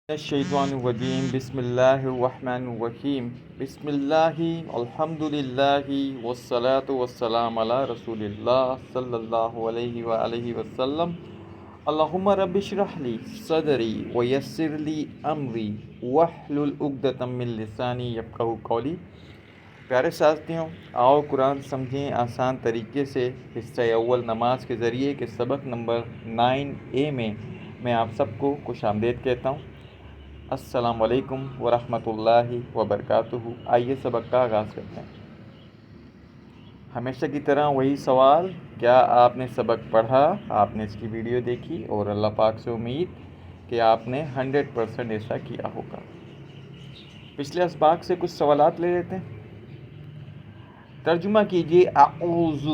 الشیطان الرجیم بسم اللہ الرحمن الرحیم بسم اللہ الحمد للہ والصلاة والسلام علی رسول اللہ صلی اللہ علیہ وآلہ وسلم اللہم رب اشرح لی صدری ویسر لی امری واحلل عقدۃ من لسانی یفقہوا قولی۔ پیارے ساتھیوں، آؤ قرآن سمجھیں آسان طریقے سے حصہ اول نماز کے ذریعے کے سبق نمبر 9A میں آپ سب کو خوش آمدید کہتا ہوں۔ السلام علیکم ورحمۃ اللہ وبرکاتہ۔ آئیے سبق کا آغاز کرتے ہیں۔ ہمیشہ کی طرح وہی سوال، کیا آپ نے سبق پڑھا؟ آپ نے اس کی ویڈیو دیکھی اور اللہ پاک سے امید کہ آپ نے 100% ایسا کیا ہوگا۔ پچھلے اسباق سے کچھ سوالات لے لیتے ہیں۔ ترجمہ کیجیے اعوذ۔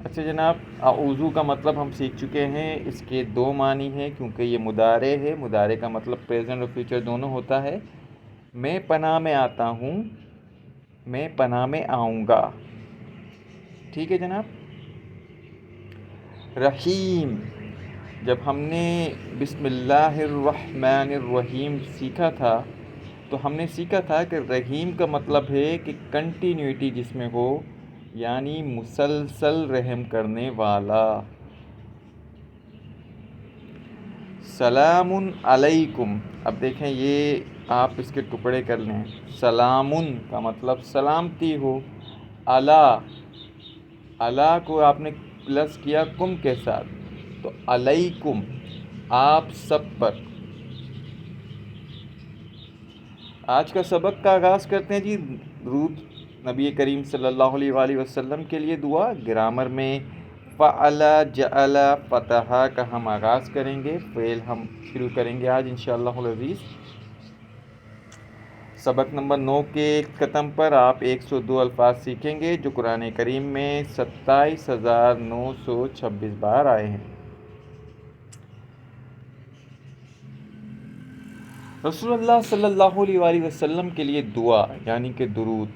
اچھا جناب، اعوذ کا مطلب ہم سیکھ چکے ہیں، اس کے دو معنی ہیں کیونکہ یہ مضارع ہے۔ مضارع کا مطلب پریزنٹ اور فیوچر دونوں ہوتا ہے۔ میں پناہ میں آتا ہوں، میں پناہ میں آؤں گا، ٹھیک ہے جناب۔ رحیم، جب ہم نے بسم اللہ الرحمن الرحیم سیکھا تھا تو ہم نے سیکھا تھا کہ رحیم کا مطلب ہے کہ کنٹینیوٹی جس میں ہو، یعنی مسلسل رحم کرنے والا۔ سلام علیکم، اب دیکھیں یہ آپ اس کے ٹکڑے کر لیں۔ سلام کا مطلب سلامتی ہو، علی کو آپ نے پلس کیا کم کے ساتھ، تو علیکم آپ سب پر۔ آج کا سبق کا آغاز کرتے ہیں جی درود نبی کریم صلی اللہ علیہ وآلہ وسلم کے لیے دعا۔ گرامر میں فعل، جعل، فتح کا ہم آغاز کریں گے، فعل ہم شروع کریں گے آج انشاءاللہ العزیز۔ سبق نمبر 9 کے ختم پر آپ 102 الفاظ سیکھیں گے جو قرآن کریم میں 27,926 بار آئے ہیں۔ رسول اللہ صلی اللہ علیہ وآلہ وسلم کے لیے دعا یعنی کہ درود۔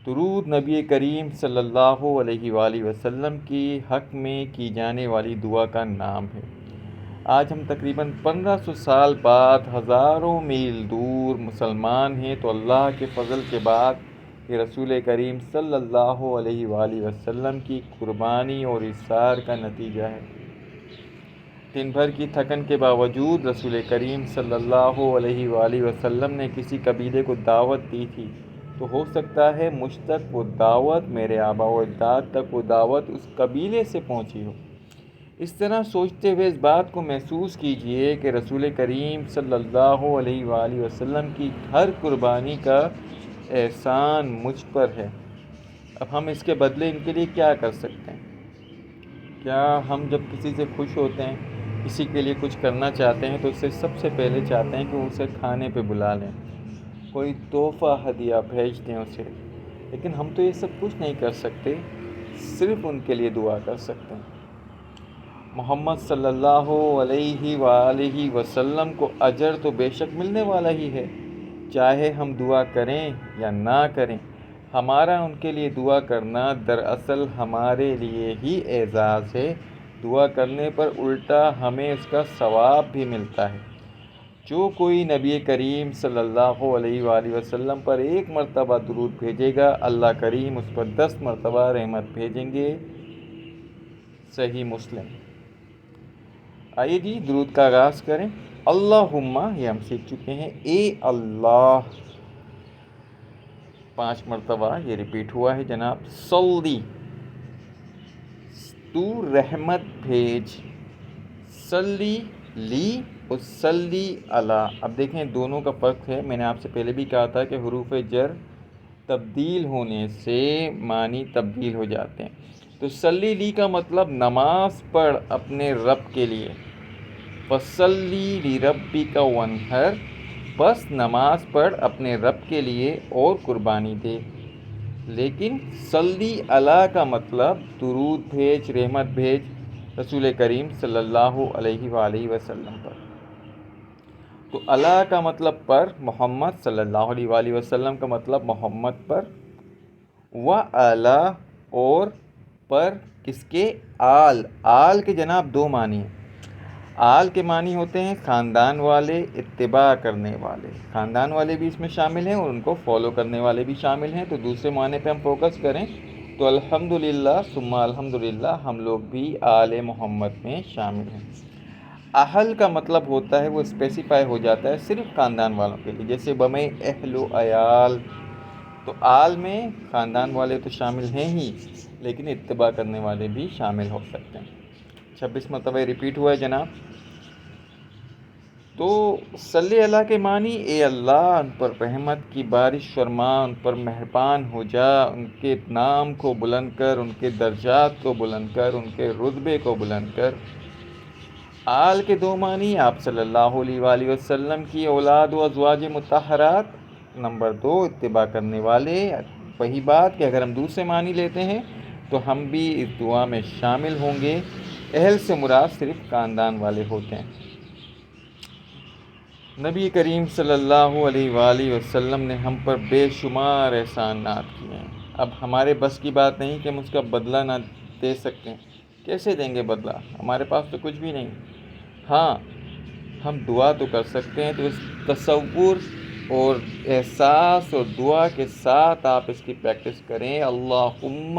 درود نبی کریم صلی اللہ علیہ وآلہ وسلم کی حق میں کی جانے والی دعا کا نام ہے۔ آج ہم تقریباً 1500 سال بعد ہزاروں میل دور مسلمان ہیں تو اللہ کے فضل کے بعد یہ رسول کریم صلی اللہ علیہ وآلہ وسلم کی قربانی اور اصرار کا نتیجہ ہے۔ دن بھر کی تھکن کے باوجود رسول کریم صلی اللہ علیہ وآلہ وسلم نے کسی قبیلے کو دعوت دی تھی تو ہو سکتا ہے مجھ تک وہ دعوت، میرے آباء و اجداد تک وہ دعوت اس قبیلے سے پہنچی ہو۔ اس طرح سوچتے ہوئے اس بات کو محسوس کیجئے کہ رسول کریم صلی اللہ علیہ وآلہ وسلم کی ہر قربانی کا احسان مجھ پر ہے۔ اب ہم اس کے بدلے ان کے لیے کیا کر سکتے ہیں؟ کیا ہم جب کسی سے خوش ہوتے ہیں، کسی کے لیے کچھ کرنا چاہتے ہیں تو اسے سب سے پہلے چاہتے ہیں کہ اسے کھانے پہ بلا لیں، کوئی تحفہ ہدیہ بھیج دیں اسے، لیکن ہم تو یہ سب کچھ نہیں کر سکتے، صرف ان کے لیے دعا کر سکتے ہیں۔ محمد صلی اللہ علیہ وآلہ وسلم کو اجر تو بے شک ملنے والا ہی ہے، چاہے ہم دعا کریں یا نہ کریں۔ ہمارا ان کے لیے دعا کرنا دراصل ہمارے لیے ہی اعزاز ہے، دعا کرنے پر الٹا ہمیں اس کا ثواب بھی ملتا ہے۔ جو کوئی نبی کریم صلی اللہ علیہ وآلہ وسلم پر 1 مرتبہ درود بھیجے گا، اللہ کریم اس پر 10 مرتبہ رحمت بھیجیں گے۔ صحیح مسلم۔ آئیے جی درود کا آغاز کریں۔ اللہم، یہ ہم سیکھ چکے ہیں، اے اللہ 5 مرتبہ یہ ریپیٹ ہوا ہے جناب۔ صلی، تو رحمت بھیج، صلی لی اور صلی علی۔ اب دیکھیں دونوں کا فرق ہے، میں نے آپ سے پہلے بھی کہا تھا کہ حروف جر تبدیل ہونے سے معنی تبدیل ہو جاتے ہیں۔ تو صلی لی کا مطلب نماز پڑھ اپنے رب کے لیے، فصلی لربک وانحر، بس نماز پڑھ اپنے رب کے لیے اور قربانی دے۔ لیکن صلی علی کا مطلب درود بھیج، رحمت بھیج رسول کریم صلی اللہ علیہ وآلہ وسلم پر۔ تو علی کا مطلب پر، محمد صلی اللہ علیہ وآلہ وسلم کا مطلب محمد پر، وعلی اور پر کس کے؟ آل کے جناب 2 معنی ہیں۔ آل کے معنی ہوتے ہیں خاندان والے، اتباع کرنے والے، خاندان والے بھی اس میں شامل ہیں اور ان کو فالو کرنے والے بھی شامل ہیں۔ تو دوسرے معنی پہ ہم فوکس کریں تو الحمدللہ ثم الحمدللہ ہم لوگ بھی آل محمد میں شامل ہیں۔ اہل کا مطلب ہوتا ہے وہ اسپیسیفائی ہو جاتا ہے صرف خاندان والوں کے لیے، جیسے بمِ اہل و عیال، تو آل میں خاندان والے تو شامل ہیں ہی، لیکن اتباع کرنے والے بھی شامل ہو سکتے ہیں۔ 26 مرتبہ ریپیٹ ہوا ہے جناب۔ تو صلی اللہ کے معنی اے اللہ ان پر رحمت کی بارش فرما، ان پر مہربان ہو جا، ان کے نام کو بلند کر، ان کے درجات کو بلند کر، ان کے رتبے کو بلند کر۔ آل کے دو معنی آپ صلی اللہ علیہ وآلہ وسلم کی اولاد و ازواج مطہرات، نمبر 2 اتباع کرنے والے۔ وہی بات کہ اگر ہم دوسرے معنی لیتے ہیں تو ہم بھی اس دعا میں شامل ہوں گے۔ اہل سے مراد صرف خاندان والے ہوتے ہیں۔ نبی کریم صلی اللہ علیہ وآلہ وسلم نے ہم پر بے شمار احسانات کیے ہیں۔ اب ہمارے بس کی بات نہیں کہ ہم اس کا بدلہ نہ دے سکتے ہیں۔ کیسے دیں گے بدلہ؟ ہمارے پاس تو کچھ بھی نہیں۔ ہاں ہم دعا تو کر سکتے ہیں، تو اس تصور اور احساس اور دعا کے ساتھ آپ اس کی پریکٹس کریں۔ اللہم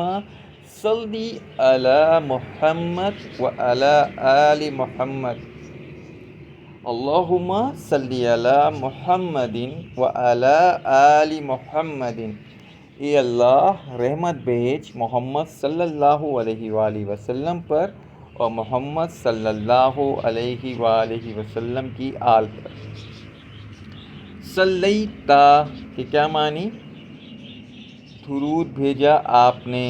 صلی علی محمد و علی آل محمد، اللہم صلی علی محمد و علی آل محمد، اے اللہ رحمت بھیج محمد صلی اللہ علیہ وآلہ وسلم پر اور محمد صلی اللہ علیہ وآلہ وسلم کی آل پر۔ صلیتا کہ کیا معنی؟ درود بھیجا آپ نے،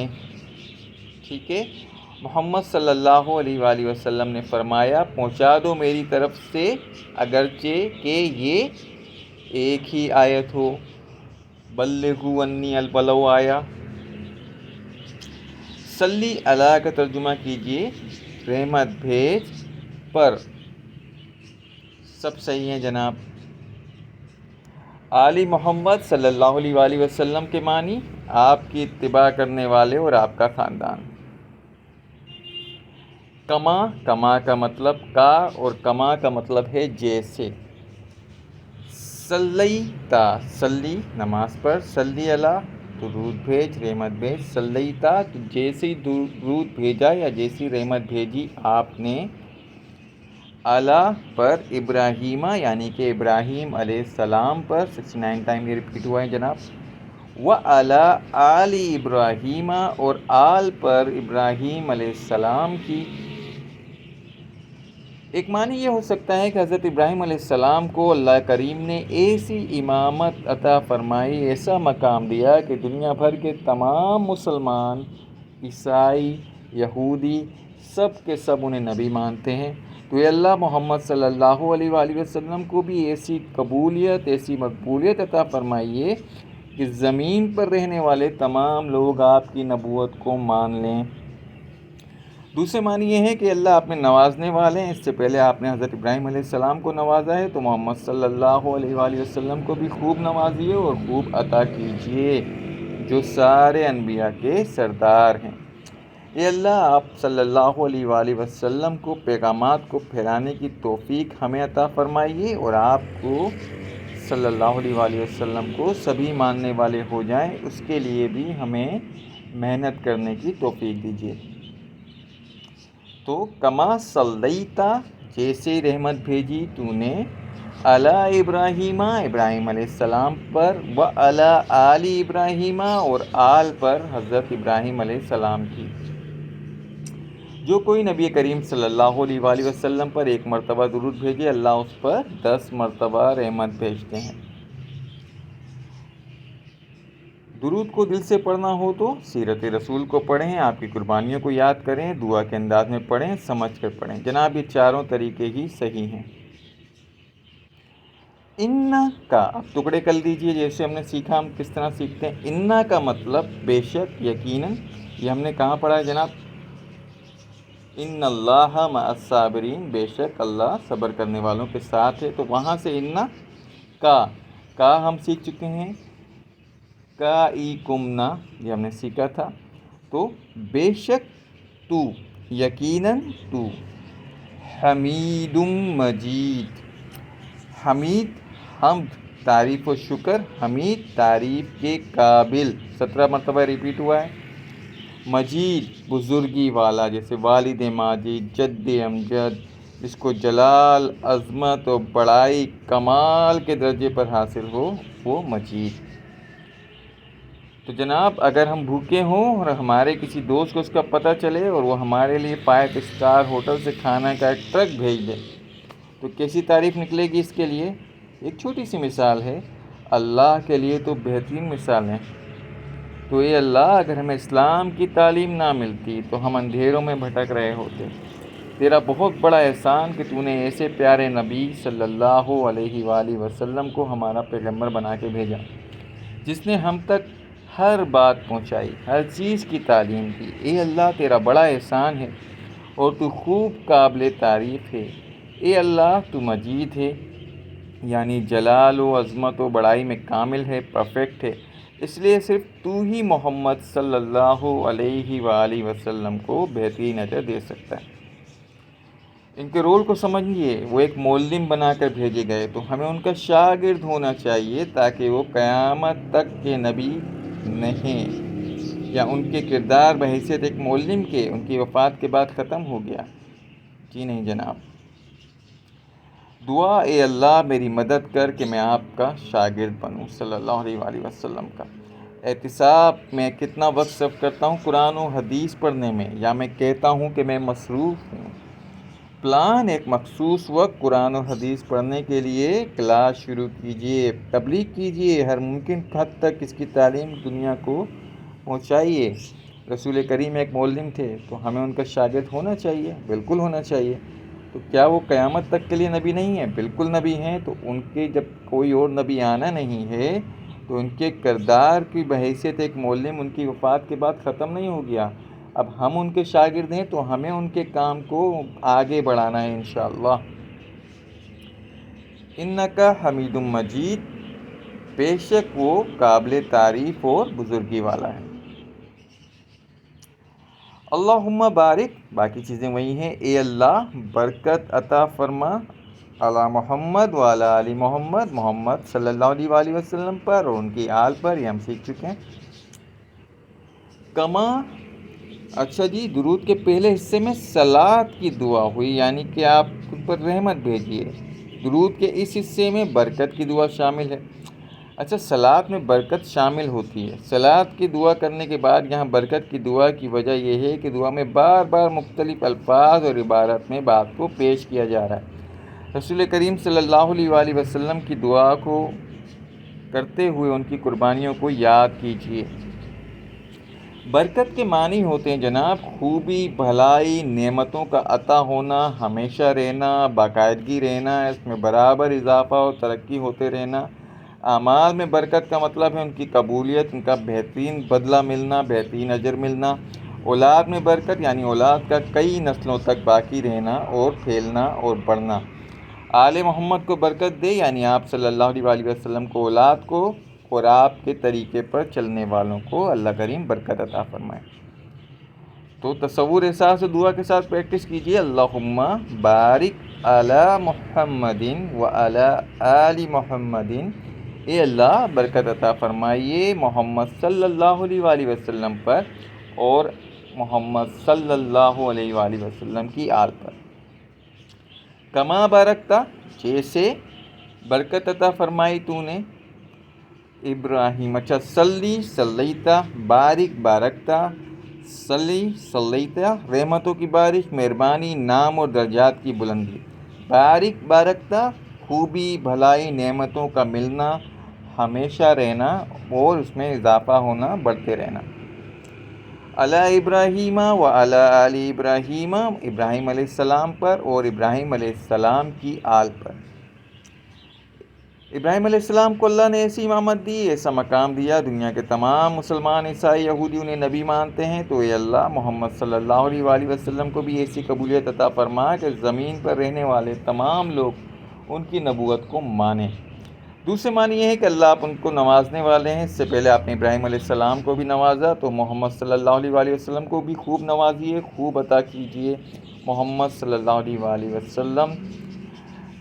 ٹھیک ہے۔ محمد صلی اللہ علیہ وآلہ وسلم نے فرمایا پہنچا دو میری طرف سے، اگرچہ کہ یہ ایک ہی آیت ہو، بلغوا انی البلو آیا۔ صلی اللہ کا ترجمہ کیجئے رحمت بھیج پر، سب صحیح ہیں جناب۔ آل محمد صلی اللہ علیہ وآلہ وسلم کے معنی آپ کی اتباع کرنے والے اور آپ کا خاندان۔ کما، کما کا مطلب کا اور کما کا مطلب ہے جیسے۔ صلیتا صلی نماز پر، صلی اللہ درود بھیج، رحمت بھیج، صلیتا تو جیسی درود بھیجا یا جیسی رحمت بھیجی آپ نے، اللہ پر ابراہیمہ یعنی کہ ابراہیم علیہ السلام پر، 69 ٹائم یہ ریپیٹ ہوا ہے جناب، وعلی آل ابراہیمہ اور آل پر ابراہیم علیہ السلام کی۔ ایک معنی یہ ہو سکتا ہے کہ حضرت ابراہیم علیہ السلام کو اللہ کریم نے ایسی امامت عطا فرمائی، ایسا مقام دیا کہ دنیا بھر کے تمام مسلمان، عیسائی، یہودی سب کے سب انہیں نبی مانتے ہیں۔ تو اے اللہ محمد صلی اللہ علیہ وآلہ وسلم کو بھی ایسی قبولیت، ایسی مقبولیت عطا فرمائیے کہ زمین پر رہنے والے تمام لوگ آپ کی نبوت کو مان لیں۔ دوسرے معنی یہ ہے کہ اللہ آپ میں نوازنے والے ہیں، اس سے پہلے آپ نے حضرت ابراہیم علیہ السلام کو نوازا ہے، تو محمد صلی اللہ علیہ وآلہ وسلم کو بھی خوب نوازیے اور خوب عطا کیجیے، جو سارے انبیاء کے سردار ہیں۔ اے اللہ آپ صلی اللہ علیہ وآلہ وسلم کو پیغامات کو پھیلانے کی توفیق ہمیں عطا فرمائیے، اور آپ کو صلی اللہ علیہ وآلہ وسلم کو سبھی ماننے والے ہو جائیں، اس کے لیے بھی ہمیں محنت کرنے کی توفیق دیجیے۔ تو کما صلیتا جیسے رحمت بھیجی تو نے، علی ابراہیمہ ابراہیم علیہ السلام پر، وعلی آل ابراہیمہ اور آل پر حضرت ابراہیم علیہ السلام کی۔ جو کوئی نبی کریم صلی اللہ علیہ وآلہ وسلم پر ایک مرتبہ درود بھیجے، اللہ اس پر 10 مرتبہ رحمت بھیجتے ہیں۔ درود کو دل سے پڑھنا ہو تو سیرت رسول کو پڑھیں، آپ کی قربانیوں کو یاد کریں، دعا کے انداز میں پڑھیں، سمجھ کر پڑھیں۔ جناب یہ چاروں طریقے ہی صحیح ہیں۔ ان کا اب ٹکڑے کر دیجئے، جیسے ہم نے سیکھا، ہم کس طرح سیکھتے ہیں۔ ان کا مطلب بے شک، یقیناً، یہ ہم نے کہاں پڑھا ہے جناب؟ ان اللہ مع الصابرین، بے شک اللہ صبر کرنے والوں کے ساتھ ہے۔ تو وہاں سے ان کا ہم سیکھ چکے ہیں، کا ای کمنا یہ ہم نے سیکھا تھا۔ تو بے شک تو، یقیناً تو، حمید مجید۔ حمید حمد تعریف و شکر، حمید تعریف کے قابل 17 مرتبہ ریپیٹ ہوا ہے۔ مجید بزرگی والا، جیسے والد ماجد، جد امجد، جس کو جلال، عظمت و بڑائی کمال کے درجے پر حاصل ہو، وہ مجید۔ تو جناب اگر ہم بھوکے ہوں اور ہمارے کسی دوست کو اس کا پتہ چلے اور وہ ہمارے لیے 5 اسٹار ہوٹل سے کھانا کا ایک ٹرک بھیج دے تو کیسی تعریف نکلے گی اس کے لیے؟ ایک چھوٹی سی مثال ہے، اللہ کے لیے تو بہترین مثال ہے۔ تو اے اللہ، اگر ہمیں اسلام کی تعلیم نہ ملتی تو ہم اندھیروں میں بھٹک رہے ہوتے۔ تیرا بہت بڑا احسان کہ تو نے ایسے پیارے نبی صلی اللہ علیہ وآلہ وسلم کو ہمارا پیغمبر بنا کے بھیجا، جس نے ہم تک ہر بات پہنچائی، ہر چیز کی تعلیم دی۔ اے اللہ، تیرا بڑا احسان ہے اور تو خوب قابل تعریف ہے۔ اے اللہ، تو مجید ہے، یعنی جلال و عظمت و بڑائی میں کامل ہے، پرفیکٹ ہے، اس لیے صرف تو ہی محمد صلی اللہ علیہ وآلہ وسلم کو بہترین اجر دے سکتا ہے۔ ان کے رول کو سمجھیے، وہ ایک معلم بنا کر بھیجے گئے تو ہمیں ان کا شاگرد ہونا چاہیے تاکہ وہ قیامت تک کے نبی نہیں، یا ان کے کردار بحیثیت ایک معلم کے ان کی وفات کے بعد ختم ہو گیا؟ جی نہیں جناب۔ دعا، اے اللہ میری مدد کر کہ میں آپ کا شاگرد بنوں صلی اللہ علیہ وآلہ وسلم کا۔ احتساب، میں کتنا وقت صرف کرتا ہوں قرآن و حدیث پڑھنے میں، یا میں کہتا ہوں کہ میں مصروف ہوں؟ پلان ایک مخصوص وقت قرآن و حدیث پڑھنے کے لیے کلاس شروع کیجئے، تبلیغ کیجئے، ہر ممکن حد تک اس کی تعلیم دنیا کو پہنچائیے۔ رسول کریم ایک معلم تھے تو ہمیں ان کا شاگرد ہونا چاہیے، بالکل ہونا چاہیے۔ تو کیا وہ قیامت تک کے لیے نبی نہیں ہیں؟ بالکل نبی ہیں۔ تو ان کے جب کوئی اور نبی آنا نہیں ہے تو ان کے کردار کی بحیثیت ایک معلم ان کی وفات کے بعد ختم نہیں ہو گیا۔ اب ہم ان کے شاگرد ہیں تو ہمیں ان کے کام کو آگے بڑھانا ہے انشاءاللہ۔ انکا حمید مجید، بے شک وہ قابل تعریف اور بزرگی والا ہے۔ اللہم بارک، باقی چیزیں وہی ہیں۔ اے اللہ برکت عطا فرما علی محمد وعلی آل محمد، محمد صلی اللہ علیہ وآلہ وسلم پر اور ان کی آل پر، یہ ہم سیکھ چکے ہیں۔ کما، اچھا جی، درود کے پہلے حصے میں صلاۃ کی دعا ہوئی، یعنی کہ آپ خود پر رحمت بھیجیے۔ درود کے اس حصے میں برکت کی دعا شامل ہے۔ اچھا، صلاۃ میں برکت شامل ہوتی ہے۔ صلاۃ کی دعا کرنے کے بعد یہاں برکت کی دعا کی وجہ یہ ہے کہ دعا میں بار بار مختلف الفاظ اور عبارت میں بات کو پیش کیا جا رہا ہے۔ رسول کریم صلی اللہ علیہ وآلہ وسلم کی دعا کو کرتے ہوئے ان کی قربانیوں کو یاد کیجیے۔ برکت کے معنی ہوتے ہیں جناب خوبی، بھلائی، نعمتوں کا عطا ہونا، ہمیشہ رہنا، باقاعدگی رہنا، اس میں برابر اضافہ اور ترقی ہوتے رہنا۔ اعمال میں برکت کا مطلب ہے ان کی قبولیت، ان کا بہترین بدلہ ملنا، بہترین اجر ملنا۔ اولاد میں برکت، یعنی اولاد کا کئی نسلوں تک باقی رہنا اور پھیلنا اور بڑھنا۔ آل محمد کو برکت دے، یعنی آپ صلی اللہ علیہ وآلہ وسلم کو، اولاد کو اور آپ کے طریقے پر چلنے والوں کو اللہ کریم برکت عطا فرمائے۔ تو تصور احساس و دعا کے ساتھ پریکٹس کیجیے۔ اللہم بارک علی محمد وعلی آل محمد، اے اللہ برکت عطا فرمائیے محمد صلی اللہ علیہ وآلہ وسلم پر اور محمد صلی اللہ علیہ وآلہ وسلم کی آل پر۔ کما بارکتا، جیسے برکت عطا فرمائی تو نے ابراہیم۔ اچھا، صلی صلیتا، بارک بارکتا، صلی صلیتا، رحمتوں کی بارش، مہربانی، نام اور درجات کی بلندی۔ بارک بارکتا، خوبی، بھلائی، نعمتوں کا ملنا، ہمیشہ رہنا اور اس میں اضافہ ہونا، بڑھتے رہنا۔ علی ابراہیم وعلی آل ابراہیم، ابراہیم علیہ السلام پر اور ابراہیم علیہ السلام کی آل پر۔ ابراہیم علیہ السلام کو اللہ نے ایسی امامت دی، ایسا مقام دیا، دنیا کے تمام مسلمان، عیسائی، یہودی انہیں نبی مانتے ہیں، تو اے اللہ محمد صلی اللہ علیہ وآلہ وسلم کو بھی ایسی قبولیت عطا فرما کہ زمین پر رہنے والے تمام لوگ ان کی نبوت کو مانیں۔ دوسرے معنی یہ ہے کہ اللہ آپ ان کو نوازنے والے ہیں۔ اس سے پہلے آپ نے ابراہیم علیہ السلام کو بھی نوازا، تو محمد صلی اللہ علیہ وآلہ وسلم کو بھی خوب نوازیے، خوب عطا کیجیے۔ محمد صلی اللہ علیہ وآلہ وسلم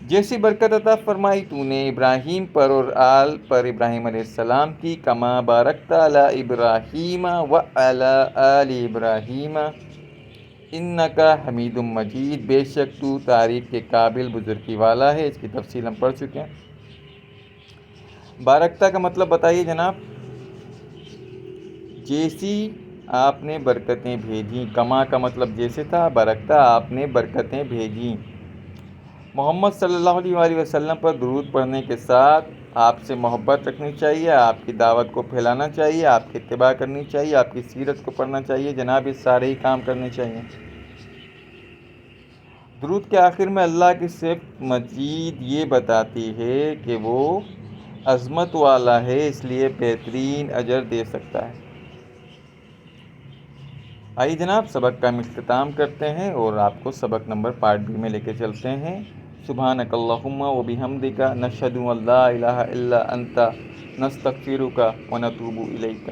جیسی برکت عطا فرمائی تو نے ابراہیم پر اور آل پر ابراہیم علیہ السلام کی، کما بارکت علی ابراہیم وعلی آل ابراہیم انکا حمید مجید، بے شک تو تعریف کے قابل بزرگی والا ہے۔ اس کی تفصیل ہم پڑھ چکے ہیں۔ بارکتا کا مطلب بتائیے جناب۔ جیسی آپ نے برکتیں بھیجیں، کما کا مطلب جیسے تھا، برکتا آپ نے برکتیں بھیجیں۔ محمد صلی اللہ علیہ وآلہ وسلم پر درود پڑھنے کے ساتھ آپ سے محبت رکھنی چاہیے، آپ کی دعوت کو پھیلانا چاہیے، آپ کی اتباع کرنی چاہیے، آپ کی سیرت کو پڑھنا چاہیے، جناب یہ سارے ہی کام کرنے چاہیے۔ درود کے آخر میں اللہ کی صفت مزید یہ بتاتی ہے کہ وہ عظمت والا ہے، اس لیے بہترین اجر دے سکتا ہے۔ آئیے جناب سبق کا ہم اختتام کرتے ہیں اور آپ کو سبق نمبر پارٹ بی میں لے کے چلتے ہیں۔ سبحانک اللہم و بحمدک، نشہد ان لا الہ الا انت، نستغفرک و نتوب الیک۔